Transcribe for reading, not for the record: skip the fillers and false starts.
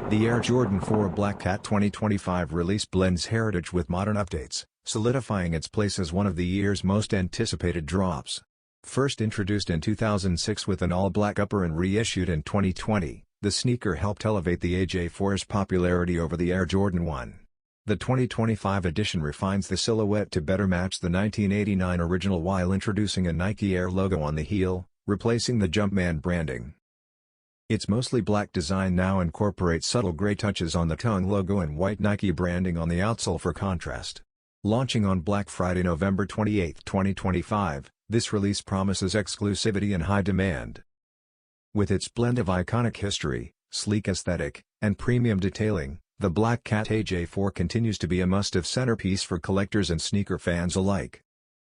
The Air Jordan 4 Black Cat 2025 release blends heritage with modern updates, solidifying its place as one of the year's most anticipated drops. First introduced in 2006 with an all-black upper and reissued in 2020, the sneaker helped elevate the AJ4's popularity over the Air Jordan 1. The 2025 edition refines the silhouette to better match the 1989 original while introducing a Nike Air logo on the heel, replacing the Jumpman branding. Its mostly black design now incorporates subtle gray touches on the tongue logo and white Nike branding on the outsole for contrast. Launching on Black Friday, November 28, 2025, this release promises exclusivity and high demand. With its blend of iconic history, sleek aesthetic, and premium detailing, the Black Cat AJ4 continues to be a must-have centerpiece for collectors and sneaker fans alike.